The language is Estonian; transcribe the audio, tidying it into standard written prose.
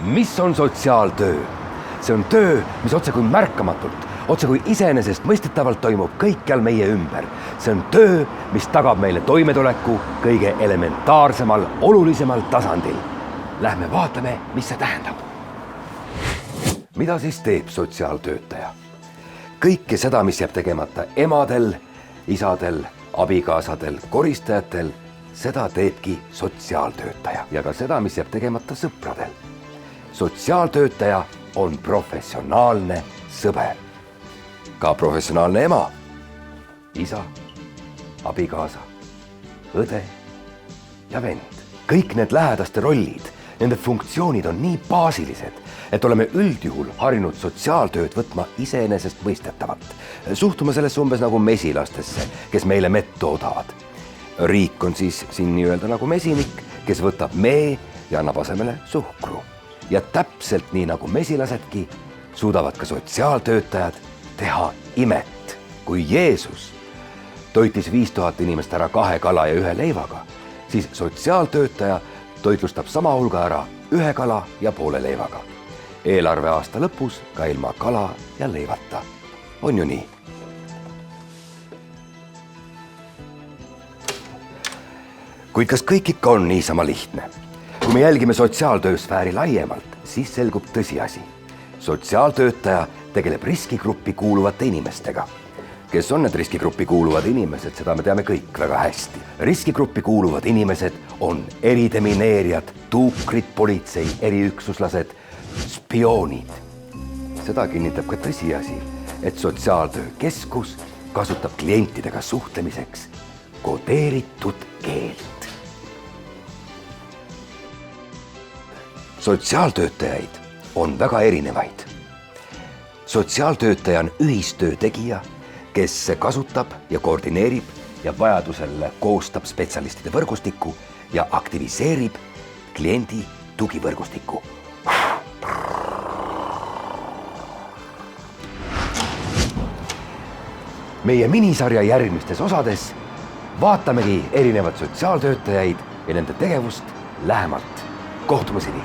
Mis on sotsiaaltöö? See on töö, mis otsekui märkamatult, otsekui iseenesestmõistetavalt toimub kõikjal meie ümber. See on töö, mis tagab meile toimetuleku kõige elementaarsemal, olulisemal tasandil. Lähme vaatame, mis see tähendab. Mida siis teeb sotsiaaltöötaja? Kõike seda, mis jääb tegemata emadel, isadel, abikaasadel, koristajatel, seda teebki sotsiaaltöötaja. Ja ka seda, mis jääb tegemata sõpradel. Sotsiaaltöötaja on professionaalne sõber. Ka professionaalne ema, isa, abikaasa, õde ja vend. Kõik need lähedaste rollid, nende funktsioonid on nii baasilised, et oleme üldjuhul harinud sotsiaaltööd võtma iseenesestmõistetavalt. Suhtume sellesse umbes nagu mesilastesse, kes meile mett toodavad. Riik on siis siin nii-öelda nagu mesinik, kes võtab mee ja annab asemele suhkru. Ja täpselt nii nagu mesilasedki suudavad ka sotsiaaltöötajad teha imet. Kui Jeesus toitis 5000 inimest ära 2 kala ja 1 leivaga, siis sotsiaaltöötaja toitlustab sama hulga ära 1 kala ja poole leivaga. Eelarve aasta lõpus ka ilma kala ja leivata. On ju nii? Kuid kas kõik ikka on niisama lihtne? Kui me jälgime sotsiaaltöösfääri laiemalt, siis selgub tõsiasi. Sotsiaaltöötaja tegeleb riskigruppi kuuluvate inimestega. Kes on need riskigruppi kuuluvad inimesed, seda me teame kõik väga hästi. Riskigruppi kuuluvad inimesed on eridemineerijad, tuukrid, politsei, eriüksuslased, spioonid. Seda kinnitab ka tõsiasi, et sotsiaaltöökeskus kasutab klientidega suhtlemiseks kodeeritud keelt. Sotsiaaltöötajaid on väga erinevaid. Sotsiaaltöötaja on ühistöö tegija, kes kasutab ja koordineerib ja vajadusel koostab spetsialistide võrgustiku ja aktiviseerib kliendi tugivõrgustiku. Meie minisarja järgmistes osades vaatamegi erinevad sotsiaaltöötajaid ja nende tegevust lähemalt. Kohtumiseni!